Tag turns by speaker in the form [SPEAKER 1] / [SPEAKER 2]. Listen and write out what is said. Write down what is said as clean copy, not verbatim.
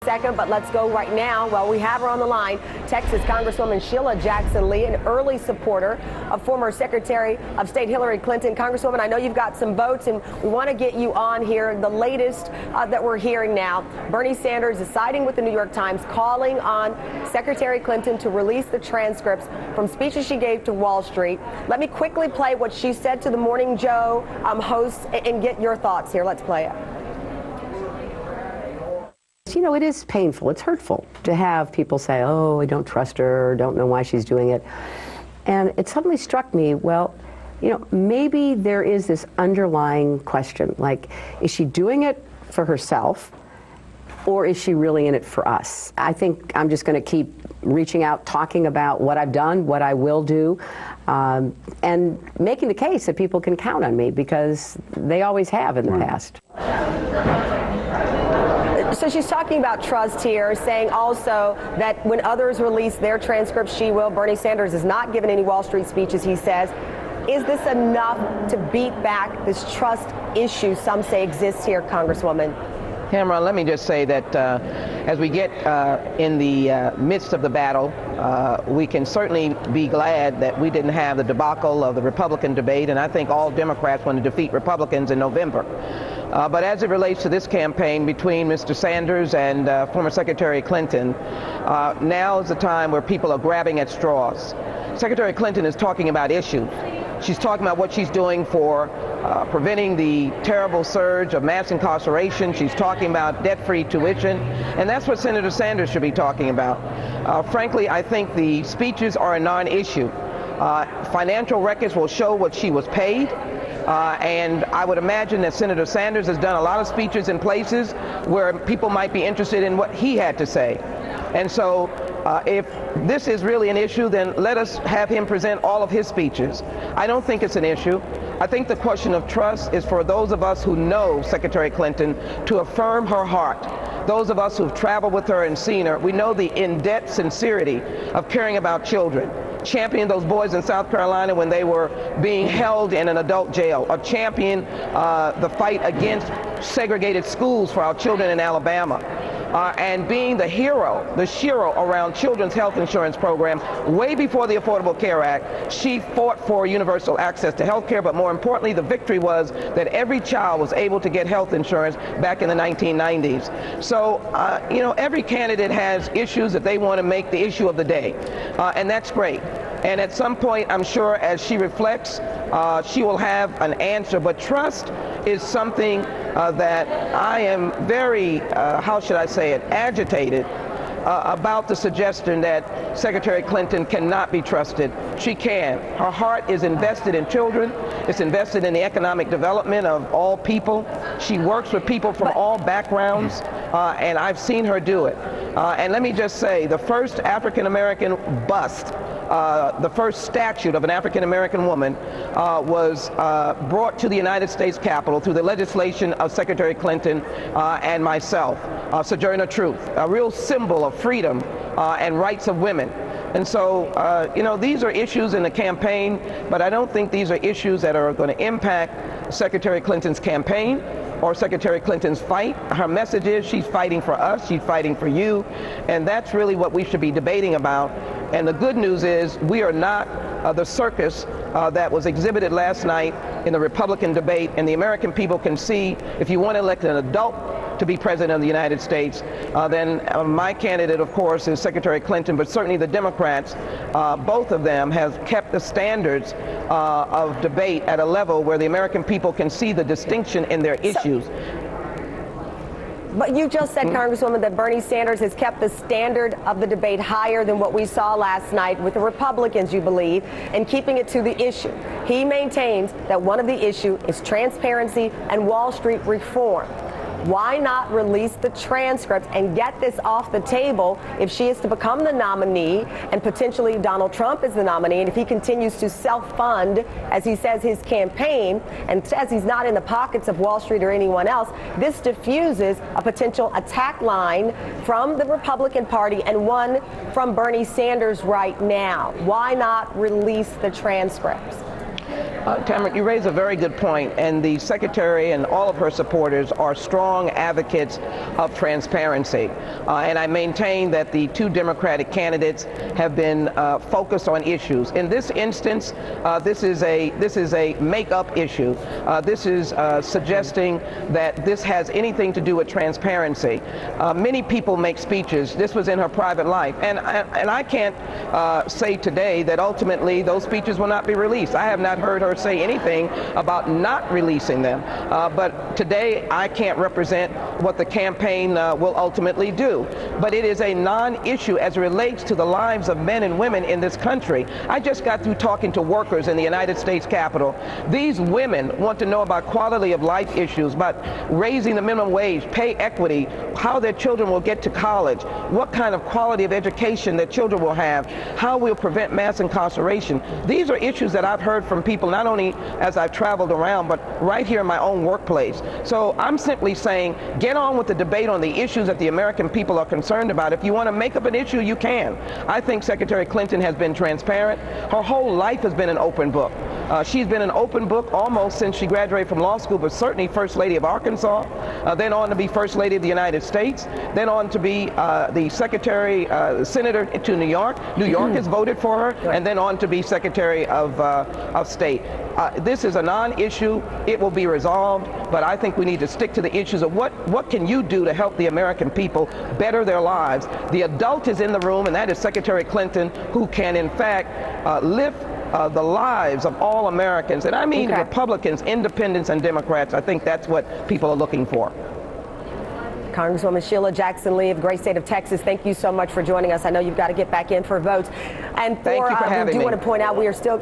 [SPEAKER 1] second, but let's go right now. Well, we have her on the line. Texas Congresswoman Sheila Jackson Lee, an early supporter of former Secretary of State Hillary Clinton. Congresswoman, I know you've got some votes, and we want to get you on here. The latest that we're hearing now, Bernie Sanders is siding with the New York Times, calling on Secretary Clinton to release the transcripts from speeches she gave to Wall Street. Let me quickly play what she said to the Morning Joe hosts and get your thoughts here. Let's play it.
[SPEAKER 2] You know, it is painful. It's hurtful to have people say, oh, I don't trust her, or don't know why she's doing it. And it suddenly struck me, well, you know, maybe there is this underlying question, like, is she doing it for herself, or is she really in it for us? I think I'm just going to keep reaching out, talking about what I've done, what I will do, and making the case that people can count on me, because they always have in the past.
[SPEAKER 1] So she's talking about trust here, saying also that when others release their transcripts, she will. Bernie Sanders has not given any Wall Street speeches, he says. Is this enough to beat back this trust issue some say exists here, Congresswoman?
[SPEAKER 3] Tamron, let me just say that as we get in the midst of the battle, we can certainly be glad that we didn't have the debacle of the Republican debate, and I think all Democrats want to defeat Republicans in November. But as it relates to this campaign between Mr. Sanders and former Secretary Clinton, now is the time where people are grabbing at straws. Secretary Clinton is talking about issues. She's talking about what she's doing for preventing the terrible surge of mass incarceration. She's talking about debt-free tuition, and that's what Senator Sanders should be talking about. Frankly, I think the speeches are a non-issue. Financial records will show what she was paid. And I would imagine that Senator Sanders has done a lot of speeches in places where people might be interested in what he had to say. And so if this is really an issue, then let us have him present all of his speeches. I don't think it's an issue. I think the question of trust is for those of us who know Secretary Clinton to affirm her heart. Those of us who've traveled with her and seen her, we know the in-depth sincerity of caring about children. Championing those boys in South Carolina when they were being held in an adult jail, or champion the fight against segregated schools for our children in Alabama, and being the hero, the shero around children's health insurance program. Way before the Affordable Care Act, she fought for universal access to health care, but more importantly, the victory was that every child was able to get health insurance back in the 1990s. So, you know, every candidate has issues that they want to make the issue of the day, and that's great. And at some point, I'm sure, as she reflects, she will have an answer. But trust is something that I am very, how should I say it, agitated about the suggestion that Secretary Clinton cannot be trusted. She can. Her heart is invested in children. It's invested in the economic development of all people. She works with people from all backgrounds, and I've seen her do it. And let me just say, the first African-American bust, the first statue of an African-American woman was brought to the United States Capitol through the legislation of Secretary Clinton and myself, Sojourner Truth, a real symbol of freedom and rights of women. And so, you know, these are issues in the campaign, but I don't think these are issues that are going to impact Secretary Clinton's campaign or Secretary Clinton's fight. Her message is she's fighting for us, she's fighting for you, and that's really what we should be debating about. And the good news is we are not the circus that was exhibited last night in the Republican debate, and the American people can see if you want to elect an adult to be president of the United States, then my candidate, of course, is Secretary Clinton, but certainly the Democrats, both of them have kept the standards of debate at a level where the American people can see the distinction in their issues.
[SPEAKER 1] But you just said, Congresswoman, that Bernie Sanders has kept the standard of the debate higher than what we saw last night with the Republicans, you believe, and keeping it to the issue. He maintains that one of the issues is transparency and Wall Street reform. Why not release the transcript and get this off the table if she is to become the nominee and potentially Donald Trump is the nominee, and if he continues to self-fund, as he says, his campaign and says he's not in the pockets of Wall Street or anyone else, this diffuses a potential attack line from the Republican Party and one from Bernie Sanders right now. Why not release the transcripts?
[SPEAKER 3] Tamron, you raise a very good point, and the Secretary and all of her supporters are strong advocates of transparency. And I maintain that the two Democratic candidates have been focused on issues. In this instance, this is a make-up issue. This is suggesting that this has anything to do with transparency. Many people make speeches. This was in her private life, and I can't say today that ultimately those speeches will not be released. I have not heard her say anything about not releasing them. But today I can't represent what the campaign will ultimately do. But it is a non-issue as it relates to the lives of men and women in this country. I just got through talking to workers in the United States Capitol. These women want to know about quality of life issues, about raising the minimum wage, pay equity, how their children will get to college, what kind of quality of education their children will have, how we'll prevent mass incarceration. These are issues that I've heard from people not only as I've traveled around, but right here in my own workplace. So I'm simply saying, get on with the debate on the issues that the American people are concerned about. If you want to make up an issue, you can. I think Secretary Clinton has been transparent. Her whole life has been an open book. She's been an open book almost since she graduated from law school, but certainly First Lady of Arkansas, then on to be First Lady of the United States, then on to be the Secretary, Senator to New York. New York has voted for her, and then on to be Secretary of State. This is a non-issue. It will be resolved, but I think we need to stick to the issues of what can you do to help the American people better their lives. The adult is in the room, and that is Secretary Clinton, who can in fact lift the lives of all Americans, and I mean Republicans, independents, and Democrats. I think that's what people are looking for.
[SPEAKER 1] Congresswoman Sheila Jackson Lee of the great state of Texas, thank you so much for joining us. I know you've got to get back in for votes. And
[SPEAKER 3] Thank you for having me.
[SPEAKER 1] I do want to point out we are still